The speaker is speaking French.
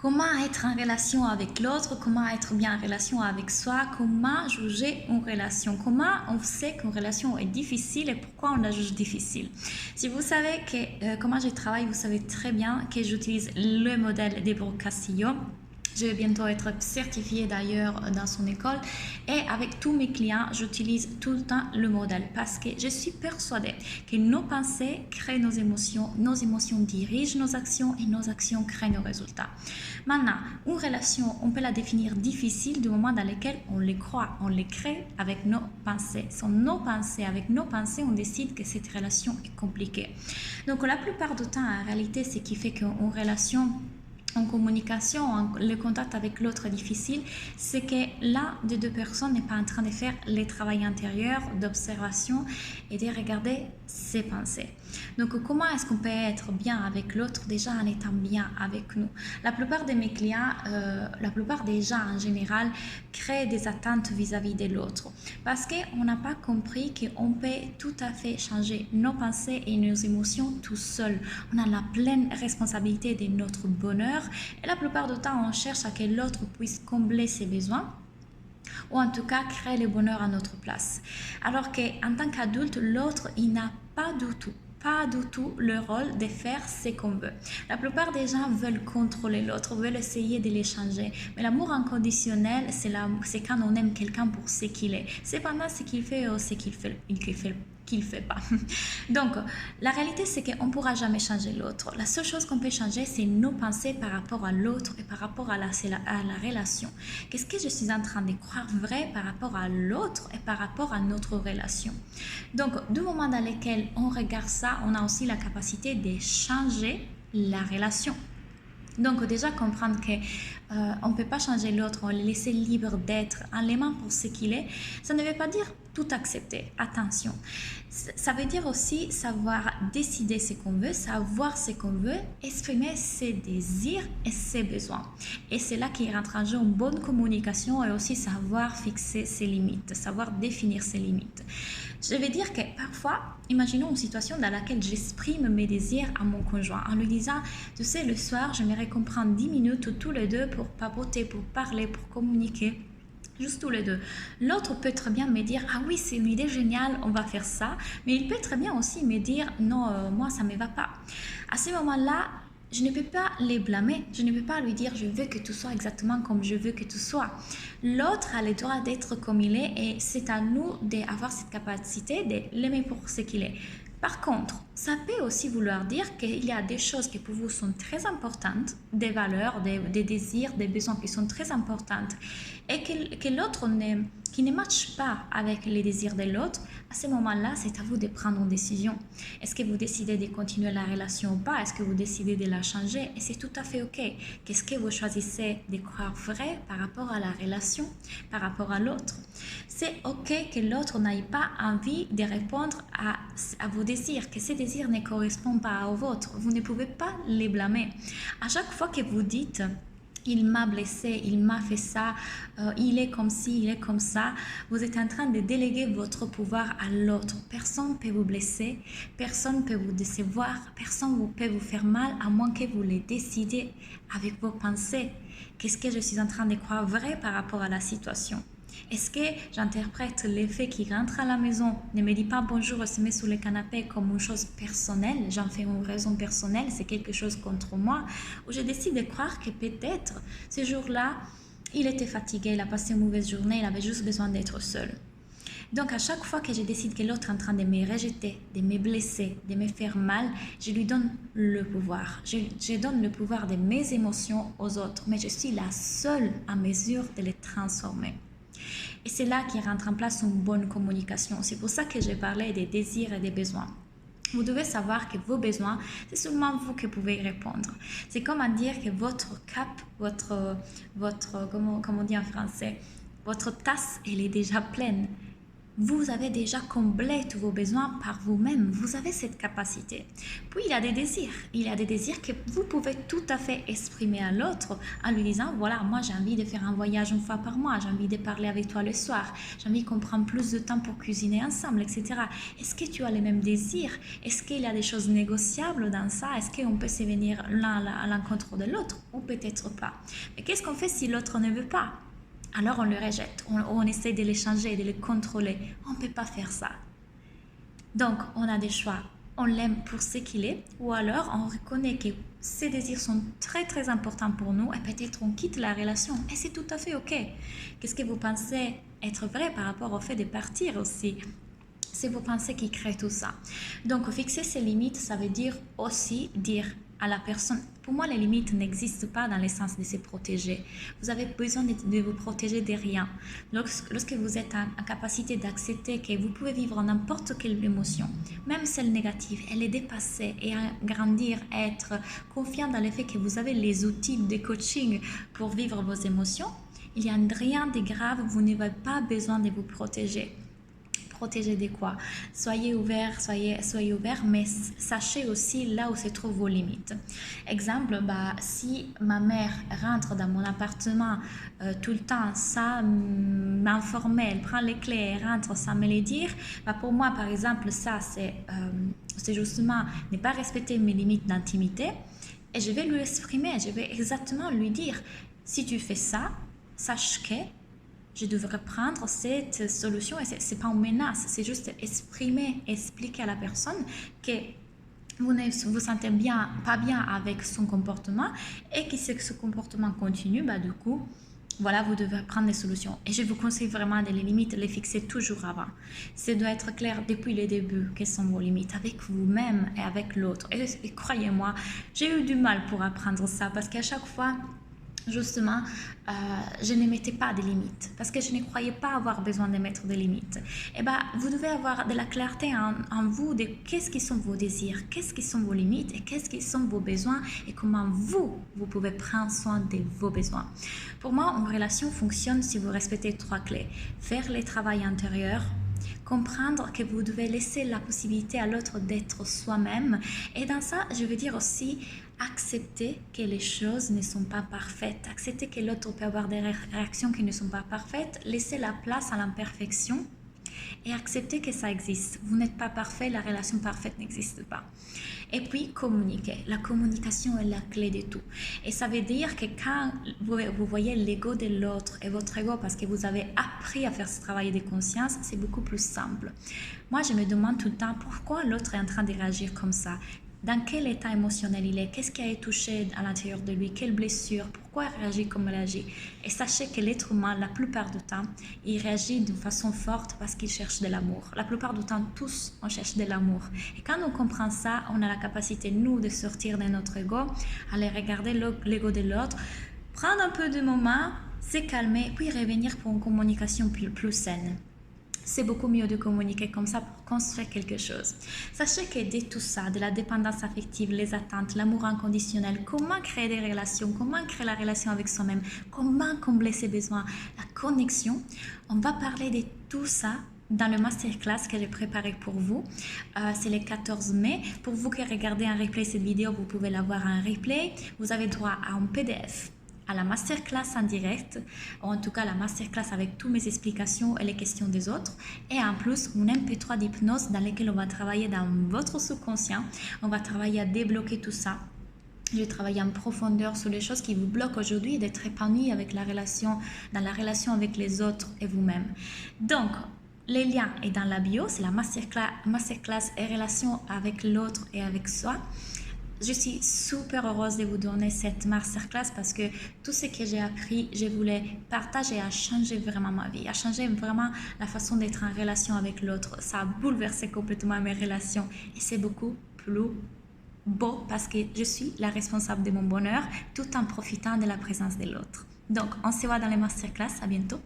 Comment être en relation avec l'autre, comment être bien en relation avec soi, comment juger une relation, comment on sait qu'une relation est difficile et pourquoi on la juge difficile. Si vous savez comment je travaille, vous savez très bien que j'utilise le modèle de Brooke Castillo. Je vais bientôt être certifiée d'ailleurs dans son école et avec tous mes clients, j'utilise tout le temps le modèle parce que je suis persuadée que nos pensées créent nos émotions dirigent nos actions et nos actions créent nos résultats. Maintenant, une relation, on peut la définir difficile du moment dans lequel on les croit, on les crée avec nos pensées. Ce sont nos pensées, avec nos pensées, on décide que cette relation est compliquée. Donc la plupart du temps, en réalité, ce qui fait qu'une relation en communication, le contact avec l'autre est difficile, c'est que l'un des deux personnes n'est pas en train de faire le travail intérieur d'observation et de regarder ses pensées. Donc, comment est-ce qu'on peut être bien avec l'autre déjà en étant bien avec nous? La plupart de mes clients, la plupart des gens en général, créent des attentes vis-à-vis de l'autre parce qu'on n'a pas compris qu'on peut tout à fait changer nos pensées et nos émotions tout seul. On a la pleine responsabilité de notre bonheur et la plupart du temps, on cherche à que l'autre puisse combler ses besoins ou en tout cas créer le bonheur à notre place. Alors qu'en tant qu'adulte, l'autre, il n'a pas du tout le rôle de faire ce qu'on veut. La plupart des gens veulent contrôler l'autre, veulent essayer de l'échanger. Mais l'amour inconditionnel, c'est quand on aime quelqu'un pour ce qu'il est. C'est pendant ce qu'il fait ou ce qu'il fait pas. Donc, la réalité, c'est qu'on ne pourra jamais changer l'autre. La seule chose qu'on peut changer, c'est nos pensées par rapport à l'autre et par rapport à la relation. Qu'est-ce que je suis en train de croire vrai par rapport à l'autre et par rapport à notre relation? Donc, du moment dans lequel on regarde ça, on a aussi la capacité de changer la relation. Donc déjà comprendre qu'on ne peut pas changer l'autre, on le laisser libre d'être en l'aimant pour ce qu'il est, ça ne veut pas dire tout accepter, attention. Ça veut dire aussi savoir décider ce qu'on veut, savoir ce qu'on veut, exprimer ses désirs et ses besoins. Et c'est là qu'il rentre en jeu une bonne communication et aussi savoir fixer ses limites, savoir définir ses limites. Je vais dire que parfois, imaginons une situation dans laquelle j'exprime mes désirs à mon conjoint en lui disant, tu sais, le soir, j'aimerais qu'on prenne 10 minutes tous les deux pour papoter, pour parler, pour communiquer. Juste tous les deux. L'autre peut très bien me dire, ah oui, c'est une idée géniale, on va faire ça. Mais il peut très bien aussi me dire, non, moi, ça ne me va pas. À ce moment-là, je ne peux pas les blâmer, je ne peux pas lui dire je veux que tout soit exactement comme je veux que tout soit. L'autre a le droit d'être comme il est et c'est à nous d'avoir cette capacité de l'aimer pour ce qu'il est. Par contre, ça peut aussi vouloir dire qu'il y a des choses qui pour vous sont très importantes, des valeurs, des désirs, des besoins qui sont très importantes et que l'autre qui ne matche pas avec les désirs de l'autre, à ce moment-là, c'est à vous de prendre une décision. Est-ce que vous décidez de continuer la relation ou pas? Est-ce que vous décidez de la changer? Et c'est tout à fait OK. Qu'est-ce que vous choisissez de croire vrai par rapport à la relation, par rapport à l'autre? C'est OK que l'autre n'ait pas envie de répondre à vos désirs, que ces désirs ne correspondent pas aux vôtres. Vous ne pouvez pas les blâmer. À chaque fois que vous dites il m'a blessé, il m'a fait ça, il est comme ci, il est comme ça. Vous êtes en train de déléguer votre pouvoir à l'autre. Personne ne peut vous blesser, personne ne peut vous décevoir, personne ne peut vous faire mal à moins que vous le décidez avec vos pensées. Qu'est-ce que je suis en train de croire vrai par rapport à la situation? Est-ce que j'interprète l'effet qui rentre à la maison, ne me dit pas bonjour, se met sous le canapé comme une chose personnelle, j'en fais une raison personnelle, c'est quelque chose contre moi, ou je décide de croire que peut-être ce jour-là, il était fatigué, il a passé une mauvaise journée, il avait juste besoin d'être seul. Donc à chaque fois que je décide que l'autre est en train de me rejeter, de me blesser, de me faire mal, je lui donne le pouvoir. Je donne le pouvoir de mes émotions aux autres, mais je suis la seule à mesure de les transformer. Et c'est là qu'il rentre en place une bonne communication. C'est pour ça que j'ai parlé des désirs et des besoins. Vous devez savoir que vos besoins, c'est seulement vous qui pouvez y répondre. C'est comme à dire que votre cup, comment on dit en français, votre tasse, elle est déjà pleine. vous avez déjà comblé tous vos besoins par vous-même. Vous avez cette capacité. Puis, il y a des désirs. Il y a des désirs que vous pouvez tout à fait exprimer à l'autre en lui disant, voilà, moi j'ai envie de faire un voyage une fois par mois, j'ai envie de parler avec toi le soir, j'ai envie qu'on prenne plus de temps pour cuisiner ensemble, etc. Est-ce que tu as les mêmes désirs? Est-ce qu'il y a des choses négociables dans ça? Est-ce qu'on peut se venir l'un à l'encontre de l'autre? Ou peut-être pas. Mais qu'est-ce qu'on fait si l'autre ne veut pas? Alors on le rejette, on essaie de les changer, de les contrôler. On ne peut pas faire ça. Donc on a des choix. On l'aime pour ce qu'il est, ou alors on reconnaît que ses désirs sont très très importants pour nous et peut-être on quitte la relation. Et c'est tout à fait ok. Qu'est-ce que vous pensez être vrai par rapport au fait de partir aussi? C'est vos pensées qui créent tout ça. Donc fixer ses limites, ça veut dire aussi dire à la personne, pour moi les limites n'existent pas dans le sens de se protéger. Vous avez besoin de vous protéger de rien. Lorsque vous êtes en capacité d'accepter que vous pouvez vivre n'importe quelle émotion, même celle négative, et les dépasser et grandir, être confiant dans le fait que vous avez les outils de coaching pour vivre vos émotions, il n'y a rien de grave, vous n'avez pas besoin de vous protéger. Protéger de quoi? Soyez ouvert, soyez ouvert, mais sachez aussi là où se trouvent vos limites. Exemple, si ma mère rentre dans mon appartement tout le temps sans m'informer, elle prend les clés et rentre sans me les dire, pour moi, par exemple, ça, c'est justement ne pas respecter mes limites d'intimité. Et je vais lui exprimer, je vais exactement lui dire, si tu fais ça, sache que je devrais prendre cette solution et c'est pas une menace, c'est juste expliquer à la personne que vous ne vous sentez pas bien avec son comportement et que si ce comportement continue, du coup, voilà, vous devez prendre des solutions. Et je vous conseille vraiment de les limites, les fixer toujours avant. Ça doit être clair depuis le début quelles sont vos limites avec vous-même et avec l'autre. Et croyez-moi, j'ai eu du mal pour apprendre ça parce qu'à chaque fois, justement, je ne mettais pas de limites parce que je ne croyais pas avoir besoin de mettre des limites. Et vous devez avoir de la clarté en vous de qu'est-ce qui sont vos désirs, qu'est-ce qui sont vos limites et qu'est-ce qui sont vos besoins et comment vous pouvez prendre soin de vos besoins. Pour moi, une relation fonctionne si vous respectez 3 clés. Faire le travail intérieur, comprendre que vous devez laisser la possibilité à l'autre d'être soi-même. Et dans ça, je veux dire aussi accepter que les choses ne sont pas parfaites, accepter que l'autre peut avoir des réactions qui ne sont pas parfaites, laisser la place à l'imperfection et accepter que ça existe. Vous n'êtes pas parfait, la relation parfaite n'existe pas. Et puis, communiquer. La communication est la clé de tout. Et ça veut dire que quand vous voyez l'ego de l'autre et votre ego, parce que vous avez appris à faire ce travail de conscience, c'est beaucoup plus simple. Moi, je me demande tout le temps pourquoi l'autre est en train de réagir comme ça. Dans quel état émotionnel il est? Qu'est-ce qui a été touché à l'intérieur de lui? Quelle blessure? Pourquoi il réagit comme il réagit? Et sachez que l'être humain, la plupart du temps, il réagit d'une façon forte parce qu'il cherche de l'amour. La plupart du temps, tous, on cherche de l'amour. Et quand on comprend ça, on a la capacité, nous, de sortir de notre ego, aller regarder l'ego de l'autre, prendre un peu de moment, se calmer, puis revenir pour une communication plus saine. C'est beaucoup mieux de communiquer comme ça pour construire quelque chose. Sachez que de tout ça, de la dépendance affective, les attentes, l'amour inconditionnel, comment créer des relations, comment créer la relation avec soi-même, comment combler ses besoins, la connexion, on va parler de tout ça dans le masterclass que j'ai préparé pour vous. C'est le 14 mai. Pour vous qui regardez en replay cette vidéo, vous pouvez la voir en replay. Vous avez droit à un PDF, à la masterclass en direct, ou en tout cas la masterclass avec toutes mes explications et les questions des autres, et en plus un MP3 d'hypnose dans lequel on va travailler dans votre subconscient, on va travailler à débloquer tout ça. Je vais travailler en profondeur sur les choses qui vous bloquent aujourd'hui et d'être épanoui avec dans la relation avec les autres et vous-même. Donc, les liens est dans la bio, c'est la masterclass et relation avec l'autre et avec soi. Je suis super heureuse de vous donner cette masterclass parce que tout ce que j'ai appris, je voulais partager et a changé vraiment ma vie, a changé vraiment la façon d'être en relation avec l'autre. Ça a bouleversé complètement mes relations et c'est beaucoup plus beau parce que je suis la responsable de mon bonheur tout en profitant de la présence de l'autre. Donc, on se voit dans les masterclass. À bientôt.